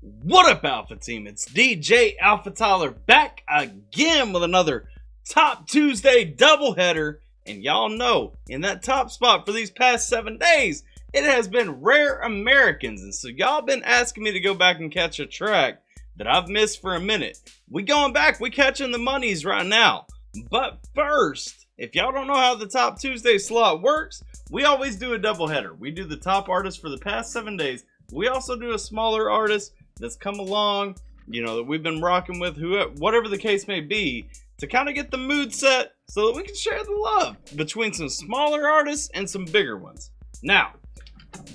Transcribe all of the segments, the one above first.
What up, Alpha Team? It's DJ AlphaTyler back again with another Top Tuesday doubleheader. And y'all know, in that top spot for these past 7 days, it has been Rare Americans. And so y'all been asking me to go back and catch a track that I've missed for a minute. We going back, we catching the Moneyz right now. But first, if y'all don't know how the Top Tuesday slot works, we always do a doubleheader. We do the top artist for the past 7 days. We also do a smaller artist that's come along, you know, that we've been rocking with, whatever the case may be, to kind of get the mood set so that we can share the love between some smaller artists and some bigger ones. Now,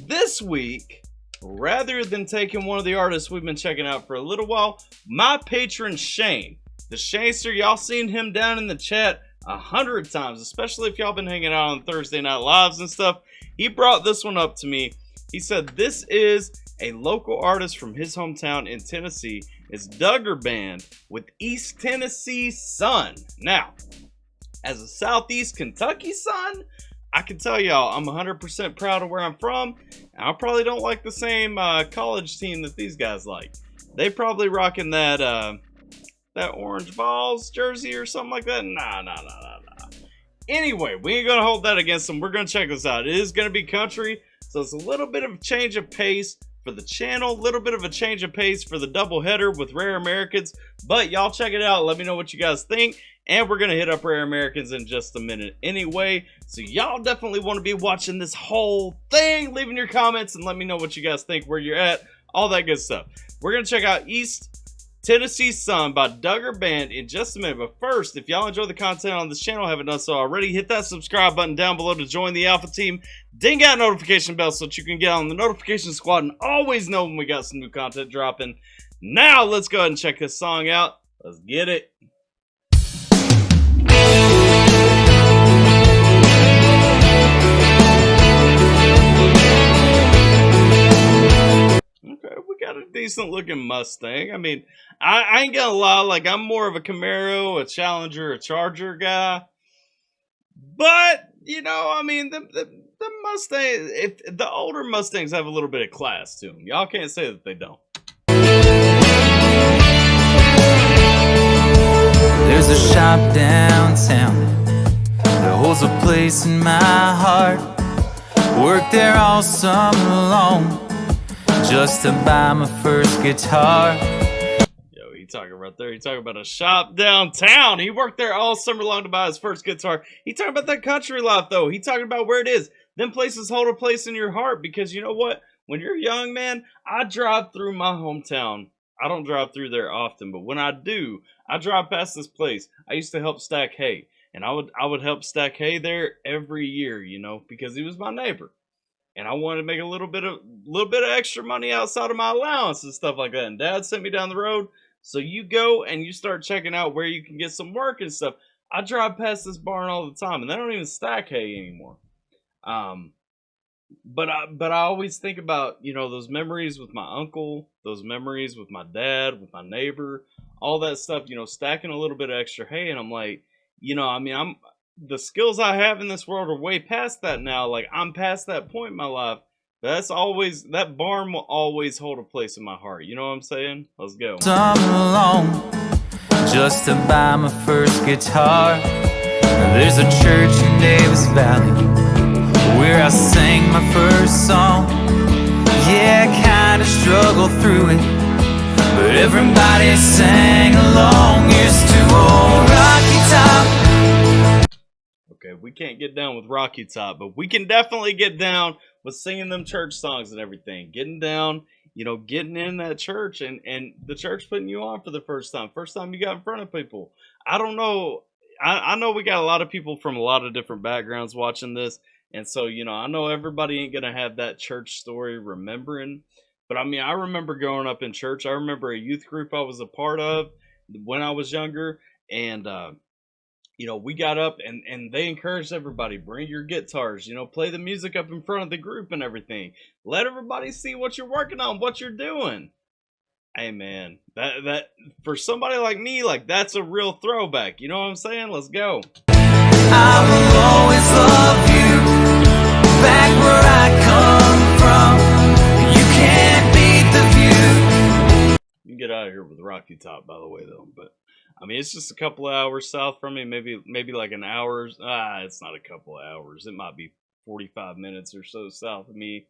this week, rather than taking one of the artists we've been checking out for a little while, my patron Shane, the Shanester, y'all seen him down in the chat 100 times, especially if y'all been hanging out on Thursday Night Lives and stuff. He brought this one up to me. He said this is a local artist from his hometown in Tennessee. It's Duggar Band with East Tennessee Sun. Now, as a Southeast Kentucky son, I can tell y'all I'm 100% proud of where I'm from. I probably don't like the same college team that these guys like. They probably rocking that Orange Balls jersey or something like that. Nah. Anyway, we ain't gonna hold that against them. We're gonna check this out. It is gonna be country, so it's a little bit of a change of pace for the channel, a little bit of a change of pace for the doubleheader with Rare Americans. But y'all check it out. Let me know what you guys think. And we're gonna hit up Rare Americans in just a minute anyway. So y'all definitely want to be watching this whole thing, leaving your comments and let me know what you guys think, where you're at, all that good stuff. We're gonna check out East Tennessee Sun by Duggar Band in just a minute. But first, if y'all enjoy the content on this channel, haven't done so already, hit that subscribe button down below to join the Alpha Team. Ding that notification bell so that you can get on the notification squad and always know when we got some new content dropping. Now, let's go ahead and check this song out. Let's get it. Okay, we got a decent looking Mustang. I mean, I ain't gonna lie, like, I'm more of a Camaro, a Challenger, a Charger guy. But, you know, I mean, the Mustang, if the older Mustangs have a little bit of class to them. Y'all can't say that they don't. There's a shop downtown that holds a place in my heart. Worked there all summer long just to buy my first guitar. Yo, he talking right there. He talking about a shop downtown. He worked there all summer long to buy his first guitar. He talking about that country life, though. He talking about where it is. Them places hold a place in your heart because you know what? When you're young, man, I drive through my hometown. I don't drive through there often, but when I do, I drive past this place. I used to help stack hay, and I would help stack hay there every year, you know, because he was my neighbor. And I wanted to make a little bit of extra money outside of my allowance and stuff like that. And Dad sent me down the road. So you go and you start checking out where you can get some work and stuff. I drive past this barn all the time, and they don't even stack hay anymore. But I always think about, you know, those memories with my uncle, those memories with my dad, with my neighbor, all that stuff, you know, stacking a little bit of extra hay. And I'm like, you know, I mean, the skills I have in this world are way past that now. Like, I'm past that point in my life. But that barn will always hold a place in my heart. You know what I'm saying? Let's go. Summer long just to buy my first guitar. There's a church in Davis Valley where I sang my first song. Yeah, I kinda struggled through it, but everybody sang along. Here's to old Rocky Top. Okay, we can't get down with Rocky Top, but we can definitely get down with singing them church songs and everything. Getting down, you know, getting in that church and the church putting you on for the first time. First time you got in front of people. I don't know. I know we got a lot of people from a lot of different backgrounds watching this. And so, you know, I know everybody ain't going to have that church story remembering. But, I mean, I remember growing up in church. I remember a youth group I was a part of when I was younger. And, you know, we got up and they encouraged everybody, bring your guitars, you know, play the music up in front of the group and everything. Let everybody see what you're working on, what you're doing. Hey, man, that for somebody like me, like, that's a real throwback. You know what I'm saying? Let's go. I will always love you back where I come from. You can't beat the view out of here with Rocky Top, by the way, though. But I mean, it's just a couple of hours south from me. Maybe like an hour. It's not a couple of hours. It might be 45 minutes or so south of me.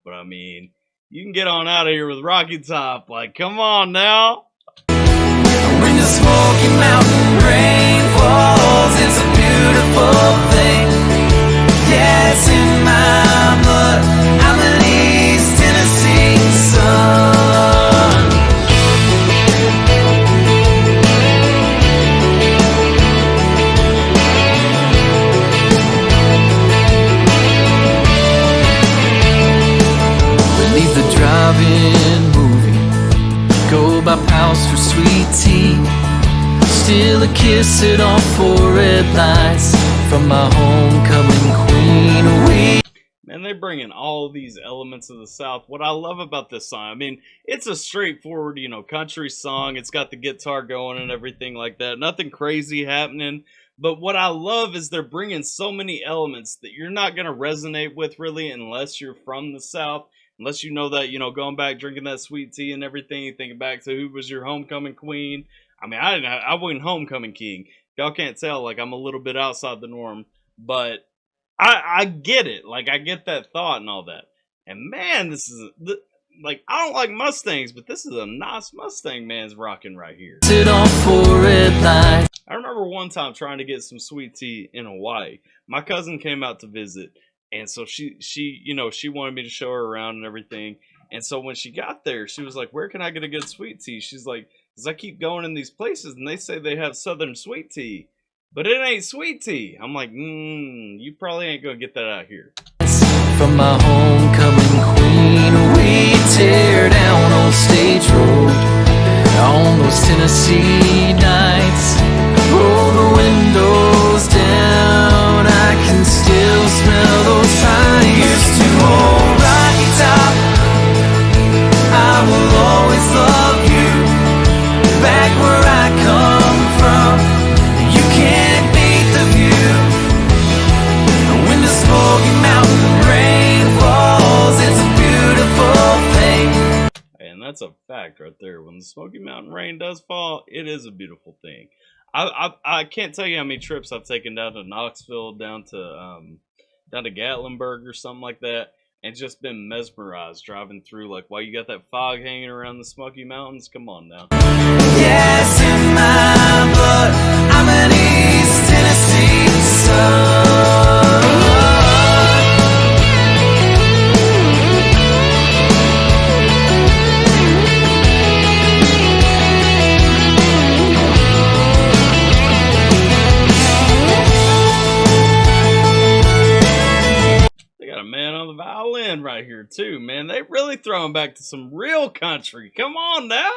But I mean, you can get on out of here with Rocky Top. Like, come on now. When the Smoky Mountain rain falls, it's a beautiful thing. Yeah, it's in my blood. I'm an East Tennessee son. We leave the drive-in movie, go by Pals for sweet tea. Still a kiss it off for red lights from my homecoming queen. Man, they bring in all these elements of the South. What I love about this song, I mean, it's a straightforward, country song. It's got the guitar going and everything like that. Nothing crazy happening. But what I love is they're bringing so many elements that you're not going to resonate with really unless you're from the South. Unless you know that, going back, drinking that sweet tea and everything, you think back to who was your homecoming queen. I mean, I wasn't homecoming king. Y'all can't tell, like, I'm a little bit outside the norm. But I get it. Like, I get that thought and all that. And, man, this is, like, I don't like Mustangs, but this is a nice Mustang man's rocking right here. Sit on for red light. I remember one time trying to get some sweet tea in Hawaii. My cousin came out to visit. And so she wanted me to show her around and everything. And so when she got there, she was like, where can I get a good sweet tea? She's like, because I keep going in these places and they say they have Southern sweet tea, but it ain't sweet tea. I'm like, you probably ain't going to get that out here. From my homecoming queen, we tear down Old Stage Road on those Tennessee nights. Roll the windows down, I can still smell those tires. To old Rocky Top, I will always love you. Back where I come from, you can't beat the view. When the Smoky Mountain rain falls, it's a beautiful thing. And that's a fact right there. When the Smoky Mountain rain does fall, it is a beautiful thing. I can't tell you how many trips I've taken down to Knoxville, down to Gatlinburg or something like that, and just been mesmerized driving through, like, while you got that fog hanging around the Smoky Mountains. Come on now. Yes, in my blood, I'm an East Tennessee son. Violin right here too, man. They really throwing back to some real country. Come on now.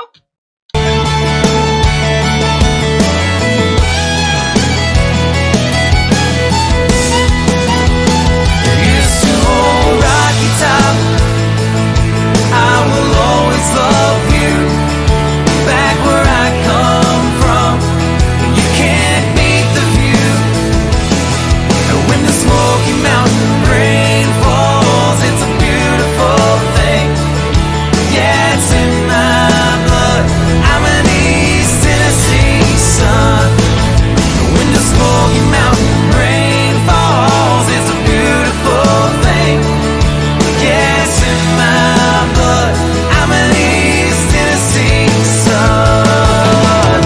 Here's to old Rocky Top, I will always love you. Back where I come from, you can't beat the view. And when the Smoky Mountain rain falls, it's a beautiful thing. Yeah, it's in my blood. I'm an East Tennessee son. When the Smoky Mountain rain falls, it's a beautiful thing. Yeah, it's in my blood. I'm an East Tennessee son.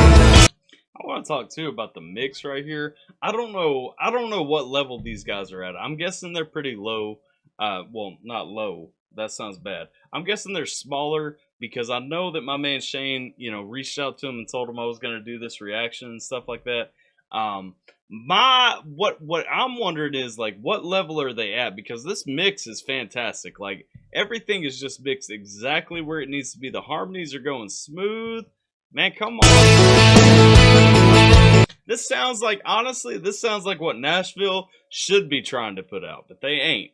I want to talk too about the mix right here. I don't know what level these guys are at. I'm guessing they're pretty low. Well, not low. That sounds bad. I'm guessing they're smaller because I know that my man Shane, reached out to him and told him I was going to do this reaction and stuff like that. What I'm wondering is, like, what level are they at? Because this mix is fantastic. Like, everything is just mixed exactly where it needs to be. The harmonies are going smooth. Man, come on. This sounds like, honestly, this sounds like what Nashville should be trying to put out, but they ain't.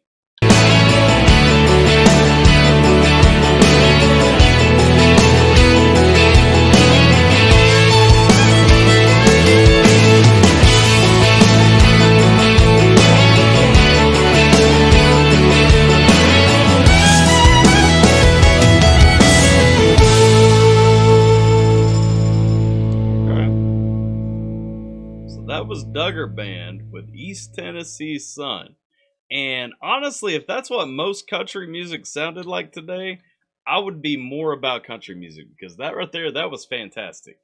that was Duggar Band with East Tennessee Sun. And honestly, if that's what most country music sounded like today, I would be more about country music, because that right there, that was fantastic.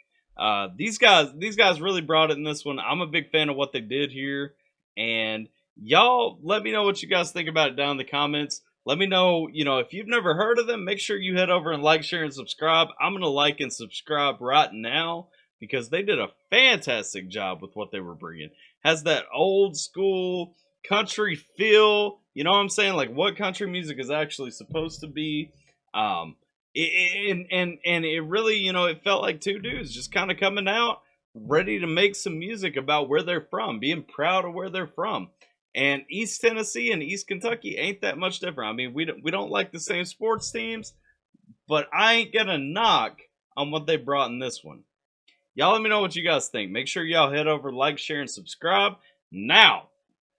These guys really brought it in this one. I'm a big fan of what they did here, and y'all let me know what you guys think about it down in the comments. Let me know, if you've never heard of them, make sure you head over and like, share, and subscribe. I'm going to like and subscribe right now, because they did a fantastic job with what they were bringing. Has that old school country feel, you know what I'm saying? Like what country music is actually supposed to be. And it really, it felt like two dudes just kind of coming out, ready to make some music about where they're from, being proud of where they're from. And East Tennessee and East Kentucky ain't that much different. I mean, we don't like the same sports teams, but I ain't gonna knock on what they brought in this one. Y'all let me know what you guys think. Make sure y'all head over, like, share, and subscribe. Now,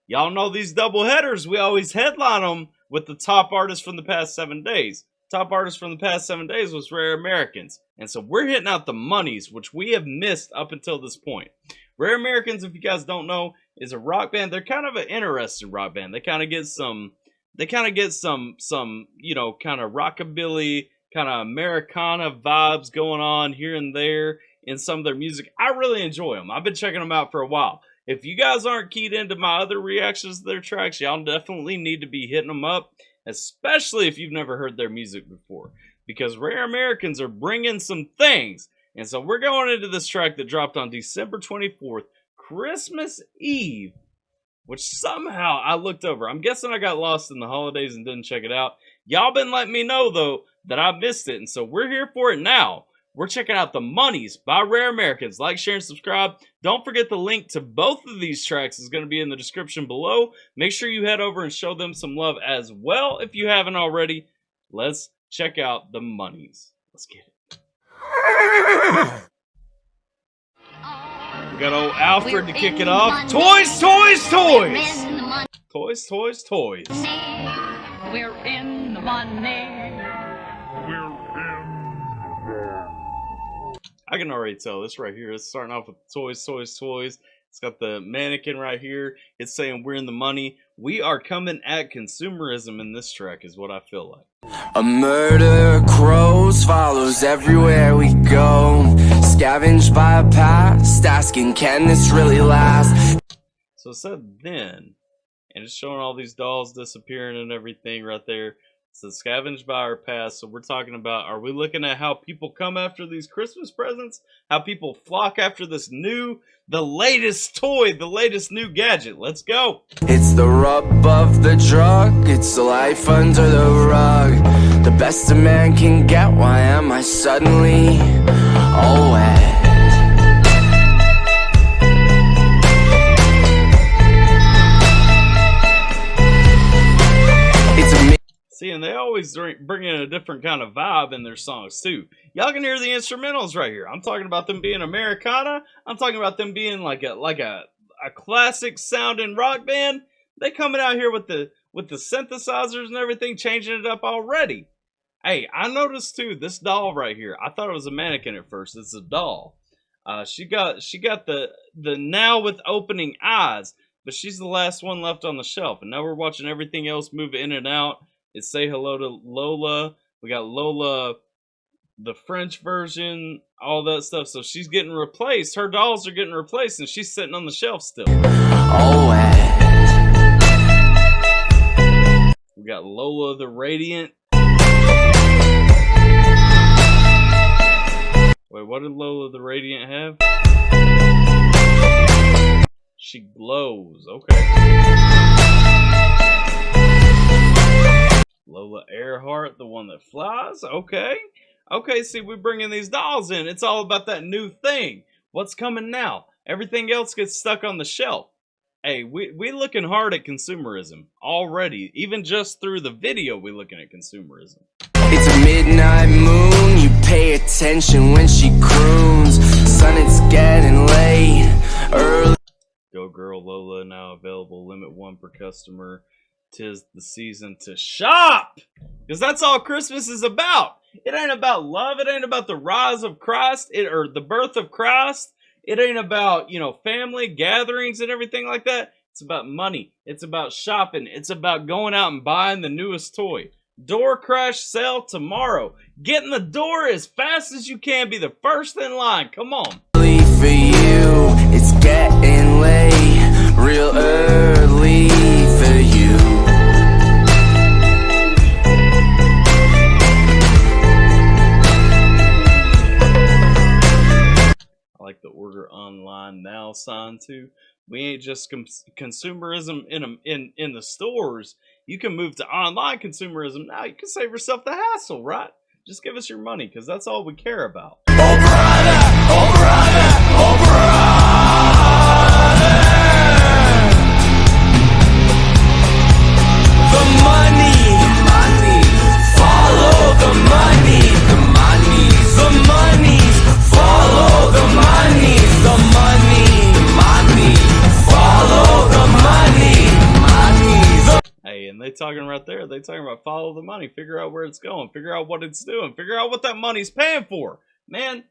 y'all know these double headers, we always headline them with the top artists from the past 7 days. Top artist from the past 7 days was Rare Americans. And so we're hitting out the Moneyz, which we have missed up until this point. Rare Americans, if you guys don't know, is a rock band. They're kind of an interesting rock band. They kind of get some, kind of rockabilly, kind of Americana vibes going on here and there in some of their music. I really enjoy them. I've been checking them out for a while. If you guys aren't keyed into my other reactions to their tracks, y'all definitely need to be hitting them up, especially if you've never heard their music before, because Rare Americans are bringing some things. And so we're going into this track that dropped on December 24th, Christmas Eve, which somehow I looked over. I'm guessing I got lost in the holidays and didn't check it out. Y'all been letting me know, though, that I missed it, and so we're here for it now. We're checking out the Moneyz by Rare Americans. Like, share, and subscribe. Don't forget the link to both of these tracks is going to be in the description below. Make sure you head over and show them some love as well if you haven't already. Let's check out the Moneyz. Let's get it. We got old Alfred to kick it off. Toys, toys, toys! Toys, toys, toys. We're in the money. I can already tell this right here. It's starting off with toys, toys, toys. It's got the mannequin right here. It's saying we're in the money. We are coming at consumerism in this track is what I feel like. A murder crows follows everywhere we go. Scavenged by a past, asking can this really last? So it said then, and it's showing all these dolls disappearing and everything right there. So scavenged by our past. So we're talking about, are we looking at how people come after these Christmas presents? How people flock after this the latest toy, the latest new gadget. Let's go. It's the rub of the drug. It's the life under the rug. The best a man can get. Why am I suddenly all wet? See, and they always bring in a different kind of vibe in their songs, too. Y'all can hear the instrumentals right here. I'm talking about them being Americana. I'm talking about them being like a classic sounding rock band. They coming out here with the synthesizers and everything, changing it up already. Hey, I noticed, too, this doll right here. I thought it was a mannequin at first. It's a doll. She got the now with opening eyes, but she's the last one left on the shelf. And now we're watching everything else move in and out. It's Say Hello to Lola. We got Lola, the French version, all that stuff. So she's getting replaced. Her dolls are getting replaced, and she's sitting on the shelf still. Oh, we got Lola the Radiant. Wait, what did Lola the Radiant have? She glows. Okay. Lola Earhart, the one that flies. Okay. Okay, see, we're bringing these dolls in. It's all about that new thing. What's coming now? Everything else gets stuck on the shelf. Hey, we looking hard at consumerism already. Even just through the video, we looking at consumerism. it's a midnight moon. You pay attention when she croons. Son, it's getting late. Early. Go Girl Lola now available. Limit 1 per customer. 'Tis the season to shop, because that's all Christmas is about. It ain't about love. It ain't about the rise of Christ or the birth of Christ. It ain't about, you know, family gatherings and everything like that. It's about money. It's about shopping. It's about going out and buying the newest toy. Door crash sale tomorrow. Get in the door as fast as you can. Be the first in line. Come on. For you, it's getting late, real early for you. I like the order online now sign too. We ain't just consumerism in the stores. You can move to online consumerism now. You can save yourself the hassle, right? Just give us your money, because that's all we care about. They talking right there. They talking about follow the money, figure out where it's going, figure out what it's doing, figure out what that money's paying for. Man,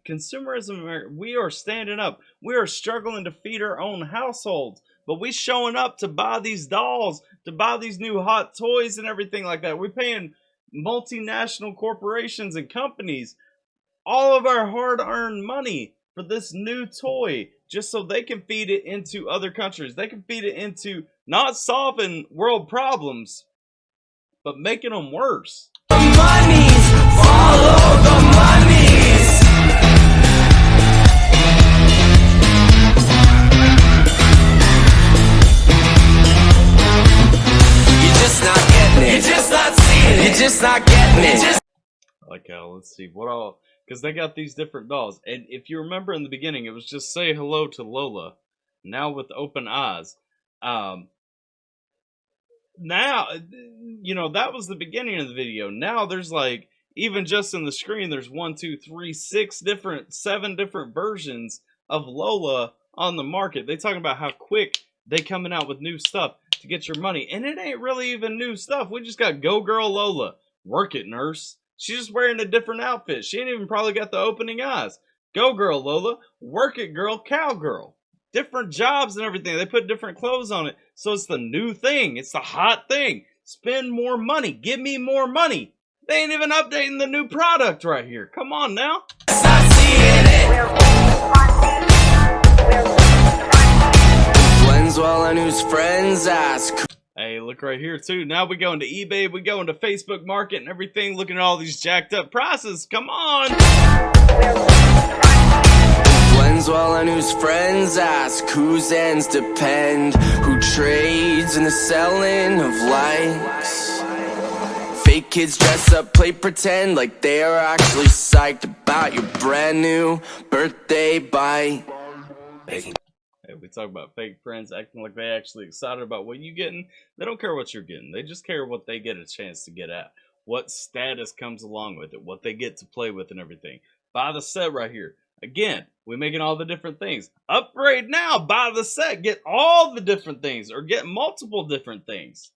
consumerism, we are standing up. We are struggling to feed our own households, but we showing up to buy these dolls, to buy these new hot toys and everything like that. We're paying multinational corporations and companies all of our hard-earned money for this new toy, just so they can feed it into other countries. They can feed it into not solving world problems, but making them worse. The Moneyz, follow the Moneyz. You're just not getting it. You're just not seeing it. You're just not getting it. Like how, let's see, what all, because they got these different dolls. And if you remember in the beginning, it was just say hello to Lola. Now with open eyes. Now, you know, that was the beginning of the video. Now there's like, even just in the screen, there's 1, 2, 3, 7 different versions of Lola on the market. They talking about how quick they coming out with new stuff to get your money. And it ain't really even new stuff. We just got Go Girl Lola. Work it, nurse. She's just wearing a different outfit. She ain't even probably got the opening eyes. Go Girl Lola. Work it, girl. Cowgirl. Different jobs and everything. They put different clothes on it. So it's the new thing. It's the hot thing. Spend more money. Give me more money. They ain't even updating the new product right here. Come on now. Stop seeing it. Blends while our news friends ask. Hey, look right here too. Now we go into eBay. We go into Facebook Market and everything. Looking at all these jacked up prices. Come on. Blends while our news friends ask whose ends depend, who trades in the selling of likes. Fake kids dress up, play pretend like they are actually psyched about your brand new birthday bite. Hey, we talk about fake friends acting like they actually excited about what you getting. They don't care what you're getting. They just care what they get a chance to get at. What status comes along with it. What they get to play with and everything. Buy the set right here. Again, we're making all the different things. Upgrade now, buy the set, get all the different things, or get multiple different things.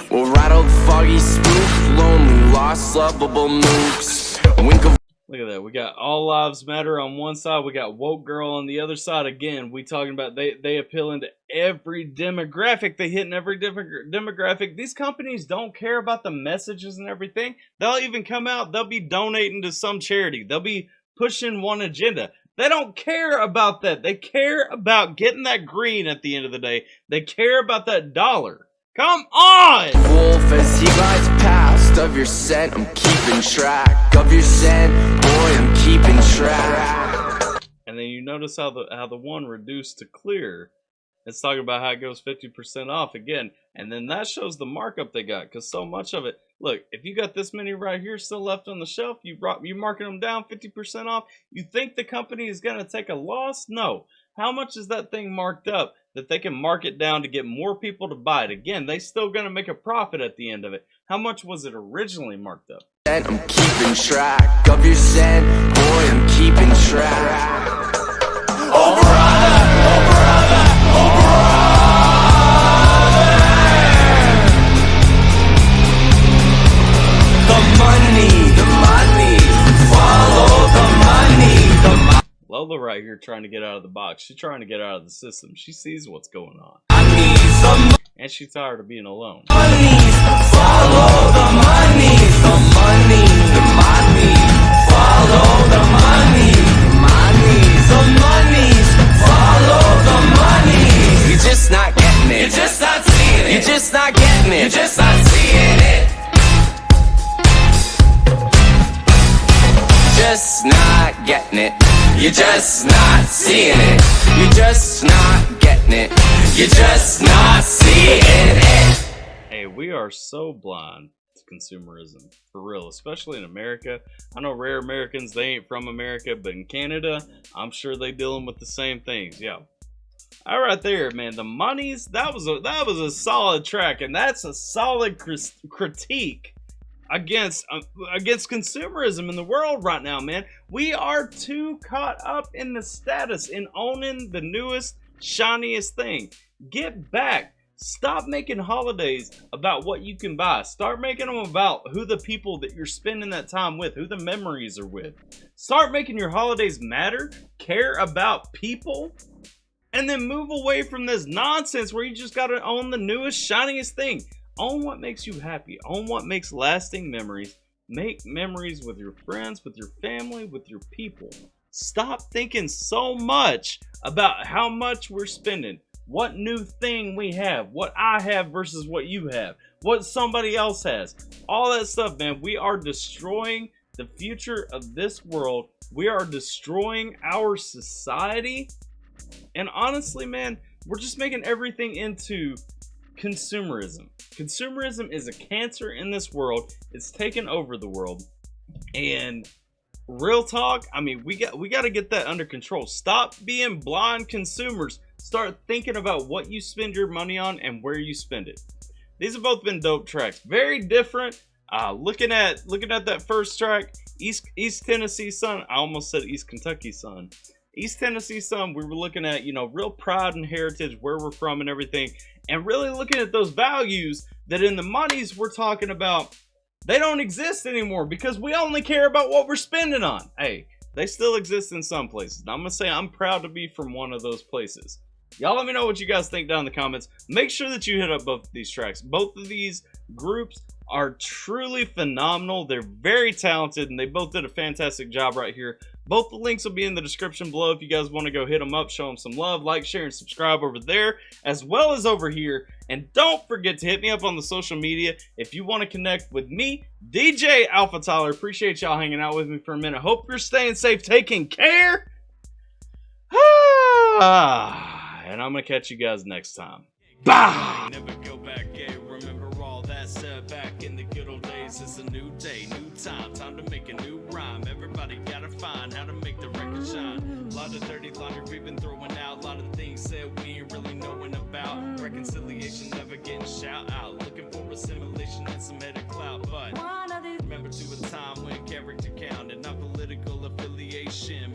We'll rattle foggy spook, lonely, lost, lovable mooks. Wink of Look at that. We got All Lives Matter on one side. We got Woke Girl on the other side. Again, we talking about they appeal into every demographic. They hit in every different demographic. These companies don't care about the messages and everything. They'll even come out. They'll be donating to some charity. They'll be pushing one agenda. They don't care about that. They care about getting that green at the end of the day. They care about that dollar. Come on! Wolf as he glides past of your scent, I'm keeping track of your scent, boy, I'm keeping track. And then you notice how the one reduced to clear. It's talking about how it goes 50% off again. And then that shows the markup they got, because so much of it, look, if you got this many right here still left on the shelf, you marking them down 50% off, you think the company is going to take a loss? No. How much is that thing marked up that they can mark it down to get more people to buy it? Again, they still going to make a profit at the end of it. How much was it originally marked up? I'm keeping track of your scent, boy, I'm keeping track. Oh brother, oh brother, oh brother. The money, follow the money, the Lola right here trying to get out of the box. She's trying to get out of the system. She sees what's going on. And she's tired of being alone. Follow the money, the money, the money. Follow the money, the money. Follow the money. You're just not getting it. You're just not seeing it. You're just not getting it. You're just not seeing it. Just not getting it. You're just not seeing it. You're just not getting it. You're just not seeing it. Hey, we are so blind to consumerism, for real, especially in America. I know rare Americans, they ain't from America, but in Canada, I'm sure they dealing with the same things. Yeah. All right there, man. The Moneyz, that was a solid track, and that's a solid critique against consumerism in the world right now, man. We are too caught up in the status, in owning the newest, shiniest thing. Get back. Stop making holidays about what you can buy. Start making them about who the people that you're spending that time with, who the memories are with. Start making your holidays matter. Care about people. And then move away from this nonsense where you just got to own the newest, shiniest thing. Own what makes you happy. Own what makes lasting memories. Make memories with your friends, with your family, with your people. Stop thinking so much about how much we're spending. What new thing we have. What I have versus what you have. What somebody else has. All that stuff, man. We are destroying the future of this world. We are destroying our society. And honestly, man, we're just making everything into consumerism. Consumerism is a cancer in this world. It's taken over the world. And real talk, I mean, we got to get that under control. Stop being blind consumers. Start thinking about what you spend your money on and where you spend it. These have both been dope tracks. Very different. Looking at that first track, East Tennessee Sun. I almost said East Kentucky Sun. East Tennessee Sun, we were looking at, you know, real pride and heritage, where we're from and everything, and really looking at those values that in the Moneyz we're talking about, they don't exist anymore because we only care about what we're spending on. Hey, they still exist in some places. And I'm going to say I'm proud to be from one of those places. Y'all let me know what you guys think down in the comments. Make sure that you hit up both of these tracks. Both of these groups are truly phenomenal. They're very talented, and they both did a fantastic job right here. Both the links will be in the description below if you guys want to go hit them up, show them some love, like, share, and subscribe over there, as well as over here. And don't forget to hit me up on the social media if you want to connect with me, DJ AlphaTyler. Appreciate y'all hanging out with me for a minute. Hope you're staying safe, taking care. And I'm going to catch you guys next time. Bye! Never go back, yeah. Remember all that said back in the good old days. It's a new day, new time, time to make a new rhyme. Everybody gotta find how to make the record shine. A lot of dirty laundry we've been throwing out. A lot of things that we ain't really knowing about. Reconciliation, never getting shout out. Looking for assimilation and some headed clout. But remember to a time when character counted, not political affiliation.